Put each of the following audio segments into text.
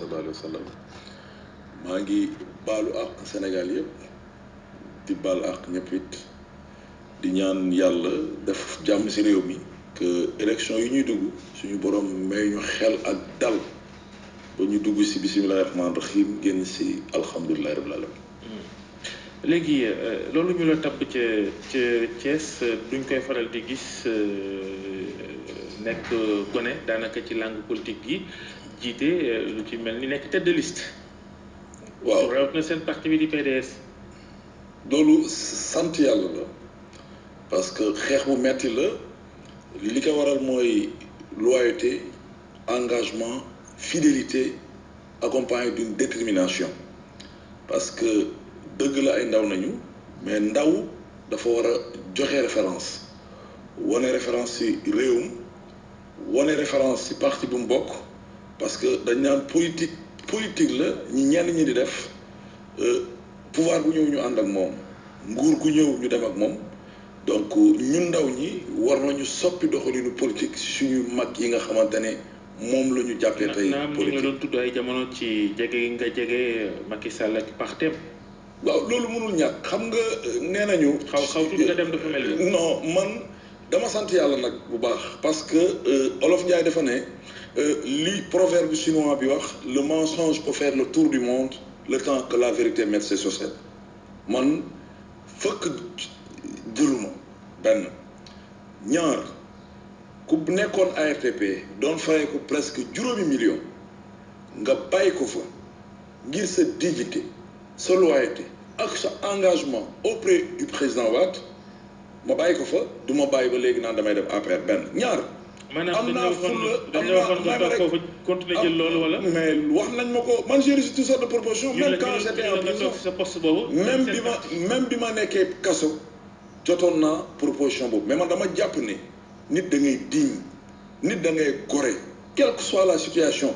sallallahu alayhi wa sallam maa ngi baalu àq Sénégal yëpp di baal àq ñëpp it di ñaan yàlla def jàmm ci réew mi que élection yi ñuy dugg suñu borom may ñu xel ak dal ba ñu dugg ci bisimilahi rahmaani rahim génn ci alhamdulilahi rabbil alamin léegi loolu ñu la tabb ca Thiès duñ koy faral di gis nekk gone daanaka ci langue politique gi jiite lu ci mel ni nekk tête de liste. waaw rawat na seen parti bi di PDS. loolu sant yàlla la parce que xeex bu metti la li ko waral mooy loyauté engagement fidélité accompagné d'une détermination parce que dëgg la ay ndaw nañu mais ndaw dafa war a joxe référence wane référence ci réewum wane référence ci parti bu mu bokk parce que dañ naan politique la ñenn ñi di def pouvoir bu ñëw ñu ànd ak moom nguur gu ñëw ñu dem ak moom donc ñun ndaw ñi war nañu soppi doxalinu politique suñu mag yi nga xamante ne moom la ñu jàppee tey politique nga doon tudd ay jamono ci jege nga jege Macky Sall ak partem. waaw loolu mënul ñàkk xam nga nee nañu. xaw tuuti nga dem dafa mel ni. non man dama sant yàlla nag bu baax parce que Olof Ndiaye dafa ne li proverbe chinois bi wax le mensonge peut faire le tour du monde le temps que la vérité mette ses chaussettes man fëkk jëluma benn ñaar ku nekkoon ARTP doon fayee ko presque juróomi million nga bàyyi ko fa ngir sa dignité sa loyauté ak sa engagement auprès du président Wade ma bàyyi ko fa du ma bàyyi ba léegi naan damay def APR benn ñaar. am naa fulla dañu la waxoon nga toog foofu continuer jël loolu wala. mais wax nañ ma ko man j'ai reçu toutes sortes de propositions. même quand j'étais en prison sa poste boobu. même bi ma nekkee kaso jotoon naa proposition boobu mais man dama jàpp ne nit da ngay digne nit da ngay gore quelle que soit la situation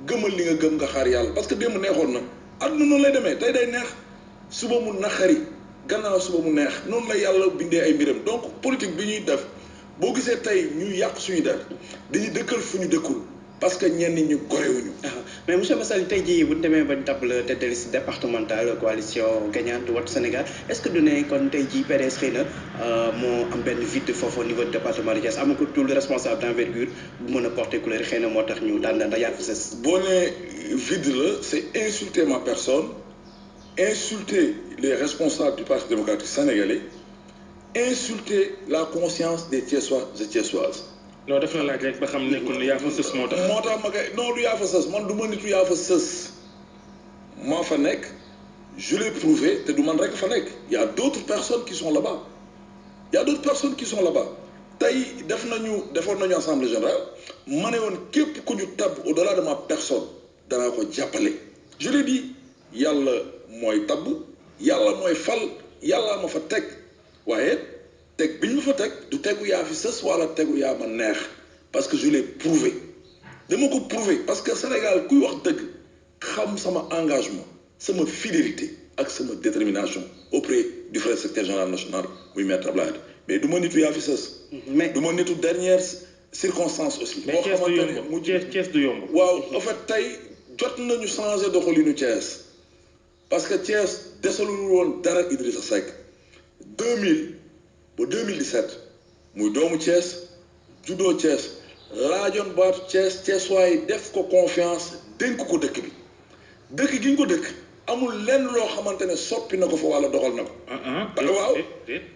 gëmal li nga gëm nga xaar yàlla parce que démb neexoon na. àdduna noonu lay demee tey day neex suba mu naqari gannaaw suba mu neex noonu la yàlla bindee ay mbiram donc politique bi ñuy def boo gisee tey ñu yàq suñu der dañuy dëkkal fu ñu dëkkul parce que ñenn ñu gorewuñu. mais monsieur Massaly tey jii bu ñu demee ba ñu tabb la tête de liste départementale coalition gagnante Wattu Sénégal est-ce que du ne kon tey jii PDS xëy na moo am benn vide foofu au niveau du département de Thiès amatul tout le responsable d'envergure bu mën a porter couleur xëy na moo tax ñu daan da yaa fi sës. boo nee vide la c'est insulter ma personne insulter les responsables du Parti démocratique sénégalais insulter la conscience des Thiessois et Thiessoises. non def na laaj rek ba xam ne kon yaa fa sës moo tax. moo tax ma koy non du yaa fa sës man du ma nitu yaa fa sës maa fa nekk je l'ai prouvé te du man rek fa nekk y a d'autres personnes qui sont là-bas y a d'autres personnes qui sont là-bas tey defoon nañu assemblée générale ma ne woon képp ku ñu tabb au-delà de ma personne danaa ko jàppale. je l'ai dit yàlla mooy tabb yàlla mooy fal yàlla ma fa teg waaye teg bi ñu ma fa teg du tegu yaa fi sës wala tegu yaa ma neex parce que je l'ai prouvé dama ko prouvé parce que Sénégal kuy wax dëgg xam sama engagement sama fidélité ak sama détermination auprès du frère secrétaire général national muy maître Abdoulaye mais du ma nitu yaa fi sës. mais du ma nitu dernière circonstance aussi. boo xamante ne mu Thiès du yomb. waaw en fait tey jot nañu changer doxalinu Thiès parce que Thiès desalul woon dara Idrissa Seck 2000 ba 2017 muy doomu Thiès juddoo Thiès laajoon baatu Thiès Thiès waaye def ko confiance dénk ko dëkk bi dëkk gi ñu ko dëkk amul lenn loo xamante ne soppi na ko fa wala doxal na ko. waaw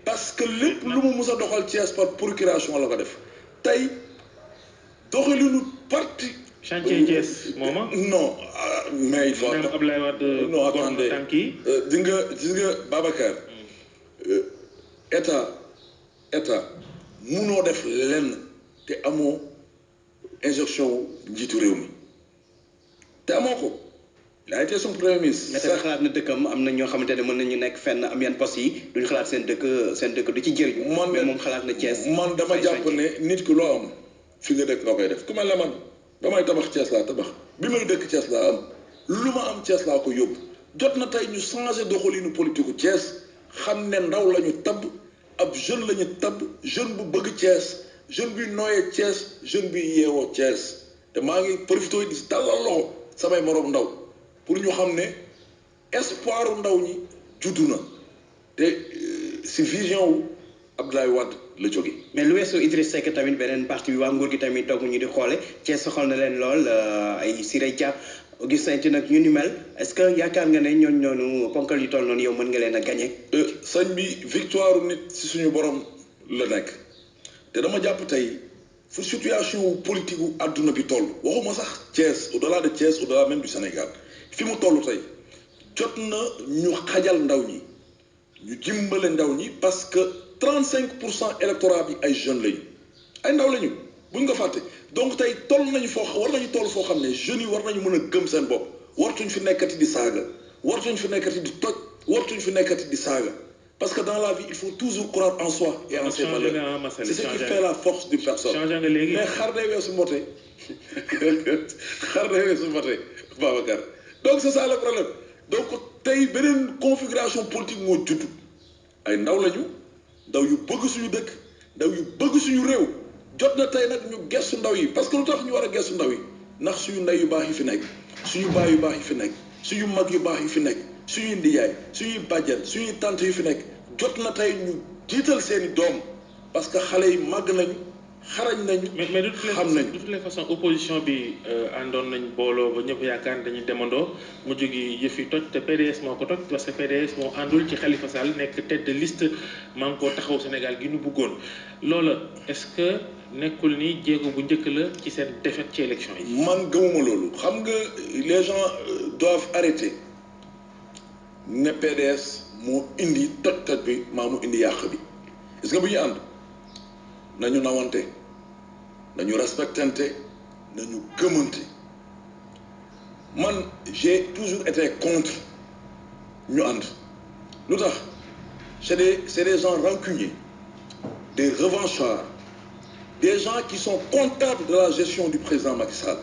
parce que lépp lu mu mus a doxal Thiès par procuration la ko def tey doxalinu parti. chantier Thiès mooma. non mais il faut. Abdoulaye Wade non attendez di nga Babacar. état munoo def lenn te amoo injonction njiitu réew mi te amoo ko il a été son premier ministre. mais tamit xalaat na dëkkam am na ñoo xamante ne mën nañu nekk fenn am yenn poste yi duñu xalaat seen dëkk du ci jëriñu. mais moom xalaat na Thiès. man dama jàpp ne nit ki loo am fi nga dëkk nga koy def ku mel ne man damay tabax Thiès laa tabax bi may dëkk Thiès laa am lu ma am Thiès laa ko yóbbu jot na tey ñu changer doxalinu politique Thiès xam ne ndaw la ñu tabb ab jeune la ñu tabb jeune bu bëgg Thiès jeune bi nooyee Thiès jeune bi yeewoo Thiès te maa ngi profité di tàllal loxo samay moroom ndaw pour ñu xam ne espoiru ndaw ñi juddu na te si vision wu Abdoulaye Wade la jóge. mais lu weesu Idriss Seck tamit beneen parti bi waa nguur gi tamit toog ñu di xoole Thiès soxal na leen lool ay Siré Dia Augustin Tine nag ñu ni mel est-ce que yaakaar nga ne ñooñu noonu ponkal yu toll noonu yow mën nga leen a gagné. sëñ bi victoire nit si suñu borom la nekk te dama jàpp tey fu situation politique gu àdduna bi toll waxuma sax Thiès au-delà de Thiès au-delà même du Sénégal fi mu toll tey jot na ñu xajal ndaw ñi ñu jimbale ndaw ñi parce que 35% électorat bi ay jeunes lañu ay ndaw lañu buñ ko fàtte donc tey toll nañu war nañu toll foo xam ne jeunes yi war nañu mën a gëm seen bopp wartuñ fi nekkati di saaga wartuñ fi nekkati di toj wartuñ fi nekkati di saaga parce que dans la vie il faut toujours croire en soi et en ses valeurs c'est ce qui fait la force d'une personne mais xar day weesu mbote xar day weesu mbote Babacar donc c'est ça le problème donc tey beneen configuration politique moo judd ay ndaw lañu ndaw yu bëgg suñu dëkk ndaw yu bëgg suñu réew jot na tey nag ñu gestu ndaw yi parce que lu tax ñu war a gestu ndaw yi ndax suñu ndey yu baax yi fi nekk suñu baay yu baax yi fi nekk suñu mag yu baax yi fi nekk suñuy ndiyaay suñuy bàjjan suñuy tante yu fi nekk jot na tey ñu jiital seeni doom parce que xale yi màgg nañu xarañ nañu. mais xam nañu de toutes les façons opposition bi àndoon nañ booloo ba ñëpp yaakaar ne dañuy demandoo mu jógi yëf yi toj te PDS moo ko toj parce que PDS moo àndul ci Khalifa Sall nekk tête de liste maa ngi koo taxaw Sénégal gi nu bëggoon loola est-ce que nekkul ni jéego bu njëkk la ci seen défaite ci élection yi. man gëmuma loolu xam nga les gens doivent arrêter ne PDS moo indi toj bi maa mu indi yàq bi est-ce que bu ñu ànd nañu nawante nañu respectante nañu gëmante man j'ai toujours été contre ñu ànd lu tax c'est des gens rancuniers des revanchards des gens qui sont comptables de la gestion du président Macky Sall.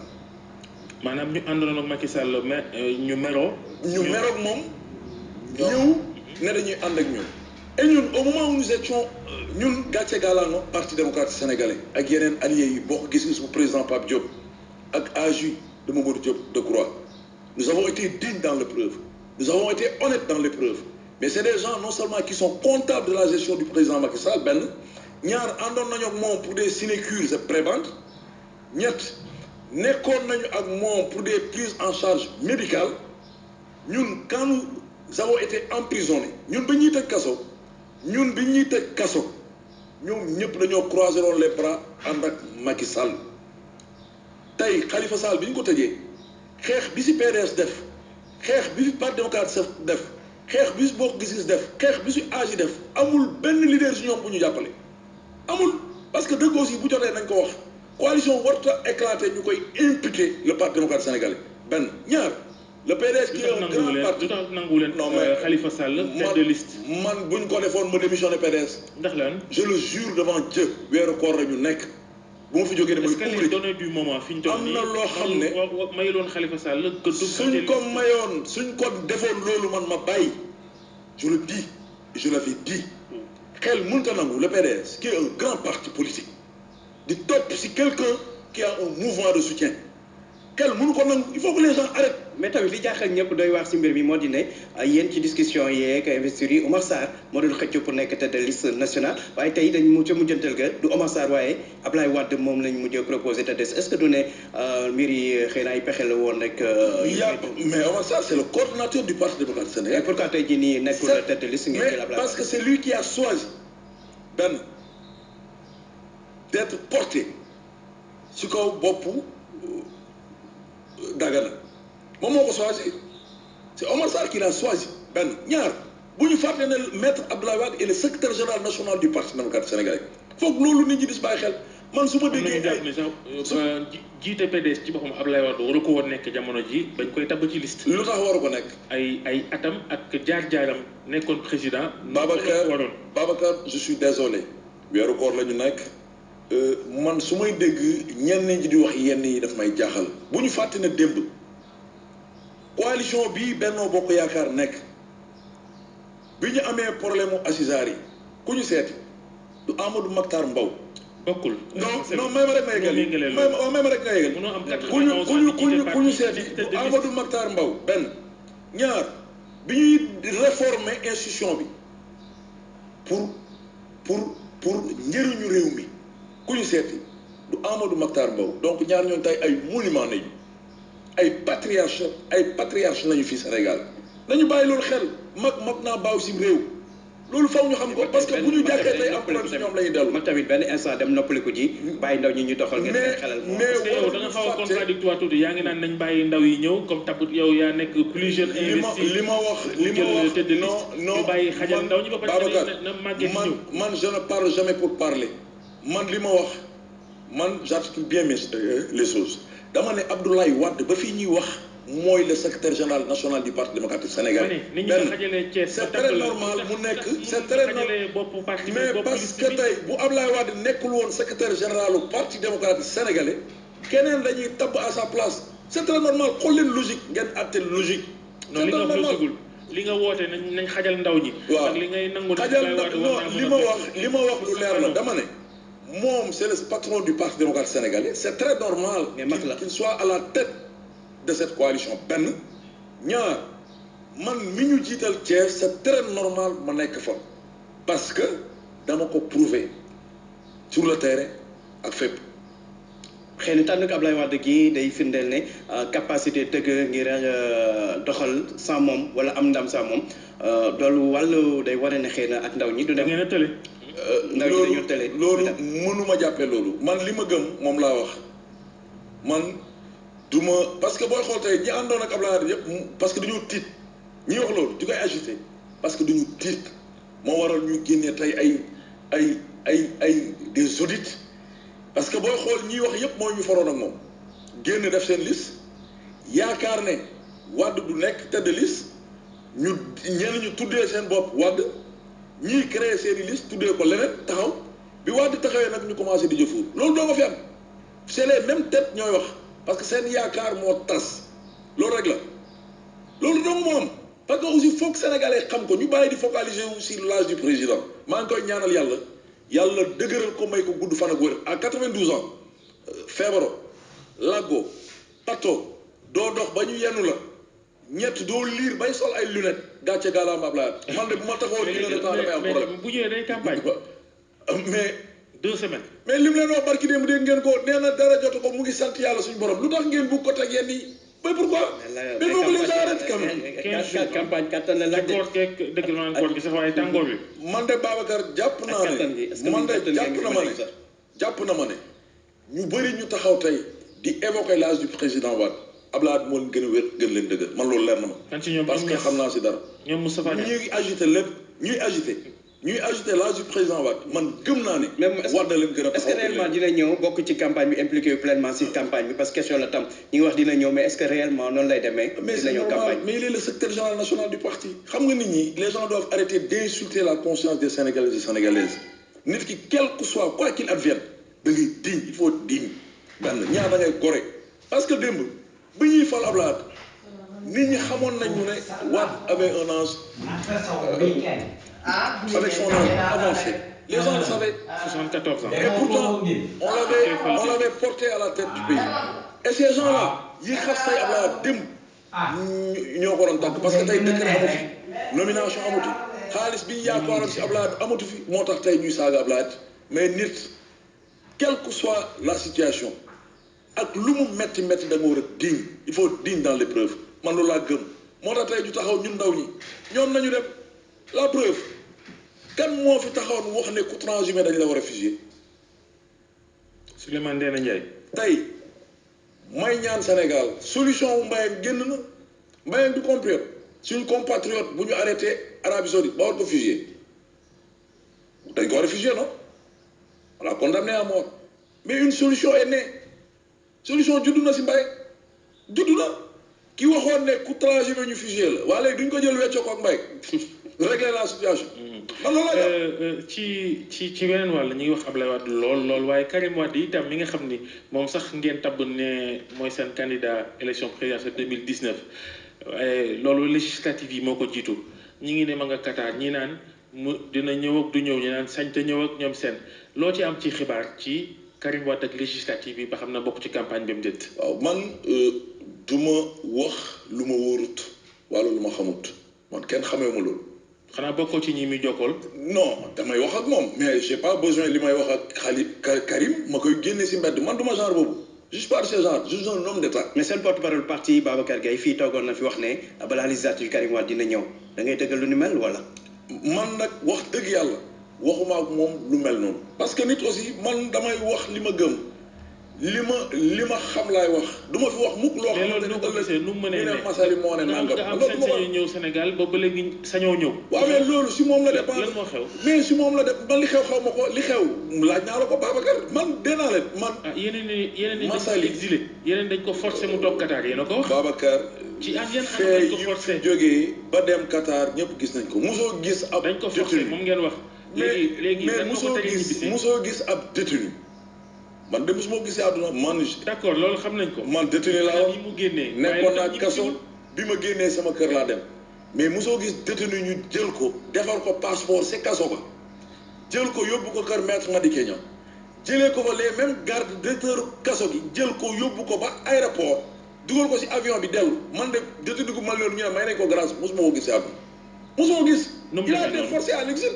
maanaam ñu àndoon ak Macky Sall mais ñu meroo. ñu meroog moom ñëw ne dañuy ànd ak ñun. et ñun au moment où nous étions ñun gàcce gàllaama parti démocratique sénégalais ak yeneen alliés yi bokk gis-gis bu président Pape Diop ak AJ de Mamadou Diop Decroix nous avons été dignes dans l'épreuve nous avons été honnêtes dans l'épreuve mais c'est des gens non seulement qui sont comptables de la gestion du président Macky Sall benn ñaar àndoon nañu ak moom pour des sinécures et prébendes ñett nekkoon nañu ak moom pour des prises en charge médicales ñun quand nous avons été emprisonnés ñun ba ñuy tëj kaso ñun bi ñuy tëj kaso ñoom ñëpp dañoo croiser les bras ànd ak Macky Sall tey Khalifa Sall bi ñu ko tëjee xeex bi si PDS def xeex bi si Parti démocratique def xeex bi si Bokk Gis Gis def xeex bi si AJ def amul benn leader si ñoom bu ñu jàppale amul parce que dëgg aussi bu jotee nañ ko wax coalition warta éclater ñu koy impliquer le Parti démocratique sénégalais benn ñaar le PDS qui est un grand parti non mais Khalifa Sall tête de liste man bu ñu ko defoon ma démissionné PDS ndax lan je le jure devant Dieu weeru koor la ñu nekk bu ma fi jógee damay est-ce que les données du moment fi ñu toll nii am na loo xam ne mayuloon Khalifa Sall gëddu suñ ko mayoon suñ ko defoon loolu man ma bàyyi je le dis et je l'avais dit xel mënta nangu le PDS qui est un grand parti politique di topp si quelqu'un qui a un mouvement de soutien xel mënu ko nangu il faut que les gens arrêtent. mais tamit li jaaxal ñëpp doy wax si mbir mi moo di ne yéen ci discussion yeeg investiture yi Oumar Sarr moo doon xëcc pour nekk tête de liste nationale waaye tey dañ mu ca mujjantal ga du Oumar Sarr waaye Ablaye Wade moom lañ mujjee proposé tête de liste est-ce que du ne mbir yi xëy na ay pexe la woon rek. mais Oumar Sarr c'est le coordonnateur du Parti démocratique sénégalais. pourquoi tey jii nii nekkul tête de liste ngeen jël Ablaye parce que c'est lui qui a choisi benn d'être porté ci kaw boppu Dagana moom moo ko choisi c'est Oumar Sarr qui l'a choisi benn ñaar bu ñu fàtte ne maître Abdoulaye Wade est le secrétaire général national du Parti démocratique sénégalais foog loolu nit ñi dis bàyyi xel man su ma déggee jiite PDS ci boppam Abdoulaye Wade waru ko woon nekk jamono ji bañ koy tabb ci liste. lu tax waru ko nekk. ay atam ak jaar-jaaram nekkoon président. Babacar je suis désolé. weeru koor la ñu nekk man su may dégg ñenn ñi di wax yenn yi daf may jaaxal bu ñu fàtte ne démb coalition bii Benno Bokk Yaakaar nekk bi ñu amee problème mu Assisaar yi ku ñu seeti du Amadou Makhtar Mbow bokkul. non may ma rek nga yeggali may ma rek nga yeggali. mënoo am 91 ku ñu seeti bu Amadou Makhtar Mbow benn ñaar bi ñuy réformer institution bi pour njëriñu réew mi ku ñu seeti du Amadou Makhtar Mbow donc ñaar ñooñu tey ay monument nañu ay patriarche nañu fii Sénégal nañu bàyyi loolu xel mag naa baaw si réew loolu faw ñu xam ko parce que bu ñu jàkkee tey am problème si ñoom la ñuy dellu. man tamit benn instant dem noppaliku ji bàyyi ndaw ñi ñu doxal ngeen seen xelal moom. mais yow da nga xaw a contradictoire tuuti yaa ngi naan nañ bàyyi ndaw yi ñëw comme tabut yow yaa nekk plus jeune investi li ma wax tête de liste ñu bàyyi xajal ndaw ñi ba pare na màggee ñëw man je ne parle jamais pour parler man li ma wax man j'articule bien les choses dama ne Abdoulaye Wade ba fii ñuy wax mooy le secrétaire général national du parti démocratique sénégalais. C'est très normal mu nekk c'est très normal mais parce que tey bu Abdoulaye Wade nekkul woon secrétaire général du parti démocratique sénégalais keneen dañuy tabb à sa place c'est très normal xool leen logique ngeen àtte logique. non li nga wax li nga woote nañ xajal ndaw ñi. waaw ak li ngay nangu xajal non li ma wax lu leer la dama ne moom c'est le patron du parti démocratique sénégalais c'est très normal qu'il soit à la tête de cette coalition benn ñaar man mi ñu jiital Thiès c'est très normal ma nekk fa parce que dama ko prouver sur le terrain ak fépp. xëy na tànn ko Abdoulaye Wade gi day firndeel ne capacité dëgg ngir doxal sans moom wala am ndam sans moom loolu wàllu day wane ne xëy na ak ndaw ñi du dem. ngeen a tële. ndaw ñi dañoo tële loolu mënuma jàppee loolu man li ma gëm moom laa wax man. duma parce que booy xool tey ñi àndoon ak Abdoulaye Wade yëpp parce que dañoo tiit ñi wax loolu di koy agité parce que dañu tiit moo waral ñu génnee tey ay des audits parce que booy xool ñi wax yëpp mooy ñu faroon ak moom génn def seen liste yaakaar ne Wade du nekk tête de liste ñu ñenn ñu tuddee seen bopp Wade ñii créé seen i liste tuddee ko leneen taxaw bi Wade taxawee nag ñu commencé di jëfuur loolu doo ko fi am c'est les mêmes têtes ñooy wax. parce que seen yaakaar moo tas loolu rek la loolu donc moo am parce que aussi foog sénégalais xam ko ñu bàyyi di focaliser wu sur l'âge du président maa ngi koy ñaanal yàlla dëgëral ko may ko gudd fan ak wér à 92 ans feebaro laggo pato doo dox ba ñu yennu la ñett doo liir bay sol ay lunettes gàcce gaalaam Ablaye man de bu ma taxawoon une heure de temps damay am problème bu ñëwee day campagne mais 2 semaines. mais lim leen wax barki démb dégg ngeen ko nee na dara jotu ko mu ngi sant yàlla suñu borom lu tax ngeen bugg ko teg yenn yi mais pourquoi. mais boobu les arrête quand même. 15 jours campagne kattan la laaj. koor geeg dëgg naa koor gi sax waaye tàngoor bi. man de Babacar jàpp naa ne man de jàpp na ma ne ñu bëri ñu taxaw tey di évoquer l'âge du président Wade Abdoulaye moo leen gën a wér gën leen dëgër man loolu leer na ma. parce que xam naa si dara. ñoom Moustapha Niasse ñuy agité lépp ñuy agité l'âge du président Wade man gëm naa ne. même Wade leen gën a taxaw est-ce que réellement dina ñëw bokk ci campagne bi impliqué pleinement ci campagne bi parce que question la tam ñi ngi wax dina ñëw mais est-ce que réellement noonu lay demee. dina ñëw campagne mais il est le secrétaire général national du parti. xam nga nit ñi les gens doivent arrêter d'insulter la conscience des Sénégalais et des Sénégalaises nit ki quel que soit quoi qu'il advienne da ngay digne il faut digne benn ñaar da ngay gore parce que démb bi ñuy fal Abdoulaye nit ñi xamoon nañu ne Wade avait un âge avec son âge avancé les gens le savaient. 74 ans. Et pourtant on l'avait porté à la tête du pays et ces gens-là yi xas tey Abdoulaye démb ñoo ko doon tàgg parce que tey décret amu fi nomination amatu xaalis bi yaakaaroon si Abdoulaye amatu fi moo tax tey ñuy saaga Abdoulaye mais nit quelle que soit la situation ak lu mu metti da nga war a digne il faut digne dans l'épreuve man loolu laa gëm moo tax tey ñu taxaw ñun ndaw ñi ñoom nañu dem la preuve kan moo fi taxaw wax ne ku transhumé dañ la war a fusiller. Souleymane Ndéné Ndiaye. tey may ñaan Sénégal solution wu Mbayang génn na Mbayang du compatriote suñu compatriote bu ñu arrêté Arabie Saoudite ba war ko fusiller dañ ko war a fusiller non on l'a condamné à mort mais une solution est née solution juddu na si Mbayang juddu na ki waxoon ne ku transhumé ñu fusiller la waa léegi duñ ko jël weccoo ko ak Mbayang régler la situation. man loolu la ci weneen wàll ñi ngi wax Abdoulaye Wade lool waaye Karim Wade itam mi nga xam ni moom sax ngeen tabb ne mooy seen candidat élection présidentielle 2019 waaye loolu législative yi moo ko jiitu ñi ngi ne ma nga Qatar ñi naan mu dina ñëw ak du ñëw ñu naan sañ te ñëw ak ñoom seen loo ci am ci xibaar ci Karim Wade ak législative yi ba xam na bokk ci campagne bi mu déet. waaw man du ma wax lu ma wóorut wala lu ma xamut man kenn xamee ma loolu. xanaa bokkoo ci ñi muy jokkool. non damay wax ak moom mais j'ai pas besoin li may wax ak Karim ma koy génne si mbedd man du ma genre boobu je suis pas de ce genre je suis un homme d'état. mais seen porte-parole parti Babacar Gaye fii toogoon na fi wax ne balaa législative Karim Wade dina ñëw da ngay dëggal lu ni mel wala. man nag wax dëgg yàlla waxuma ak moom lu mel noonu. parce que nit aussi man damay wax li ma gëm li ma xam laay wax du ma fi wax mukk loo xamante ne ëllëg nu mu mënee ne Massaly moo ne nangam nga am sañ-sañu ñëw Sénégal ba léegi sañoo ñëw. waaw mais loolu si moom la dépendre lan moo xew. mais si moom la def man li xew xaw ma ko li xew laaj naa la ko Babacar man dee naa leen man. ah yeneen dañ ko Massaly exilé yeneen dañ ko forcé mu toog Qatar yéen a ko wax. Babacar ci yan anam fee dañ ko yi forcé fi jógee ba dem Qatar ñëpp gis nañ ko mosoo gis ab dañ ko forcé moom ngeen wax. léegi mais lan moo ko teree ñibbisi mosoo gis ab détenu man de mosuma gisee àdduna man. d'accord loolu xam nañ ko. man détenu laa yi mu génnee. nekkoon naa kaso bi ma génnee sama kër laa dem mais mosoo gis détenu ñu jël ko defar ko passeport c'est kaso ba jël ko yóbbu ko kër maître Madické Niang jëlee ko fa les mêmes garde directeur kaso gi jël ko yóbbu ko ba aéroport dugal ko si avion bi dellu man de détenu gu mal noonu ñu ne may nañ ko grâce mosuma ko gisee àdduna mosuma ko gis. il a été forcé à l'exil.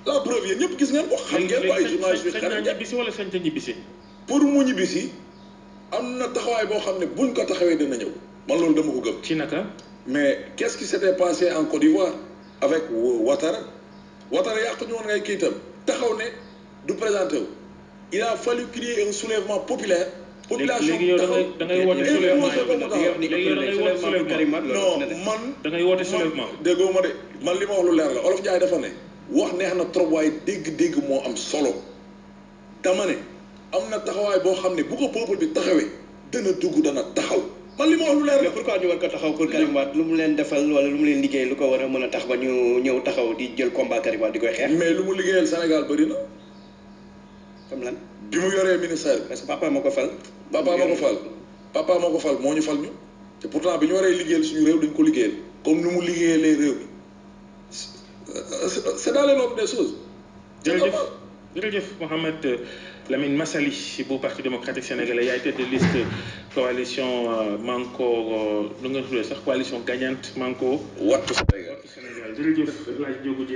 la preuve yéen ñëpp gis ngeen ko. xam ngeen ko ay journalistes sañ naa ñibbisi wala sañ ta ñibbisi. pour mu ñibbisi am na taxawaay boo xam ne buñ ko taxawee dina ñëw man loolu dama ko gëm. ci naka. mais qu'est-ce qui s'était passé en Côte d'Ivoire avec Ouattara yàq ñu woon ngay kiitam taxaw ne du présenté wu il a fallu créer un soulèvement populaire. population léegi yow da ngay woote soulèvement non man. da ngay woote soulèvement. déggoo ma de man li ma wax lu leer la Olof Njaay dafa ne. wax neex na trop waaye dégg-dégg moo am solo dama ne am na taxawaay boo xam ne bu ko peuple bi taxawee dana dugg dana taxaw man li ma wax lu leer la. mais pourquoi ñu war ko taxaw pour Karim Wade lu mu leen defal wala lu mu leen liggéey lu ko war a mën a tax ba ñu ñëw taxaw di jël combat Karim Wade di koy xeex. mais lu mu liggéeyal Sénégal bëri na. comme lan. bi mu yoree ministère bi. parce que papa moo ko fal. papa moo ko fal moo ñu fal ñu te pourtant bi ñu waree liggéeyal suñu réew dañ ko liggéeyal comme ni mu liggéeyalee réew mi c'est dans les normes des choses. jërëjëf Mohamed Lamine Massaly bu parti démocratique sénégalais yaay tête de liste coalition Manko nu nga tuddee sax coalition gagnante Manko. Wattu Sénégal jërëjëf laaj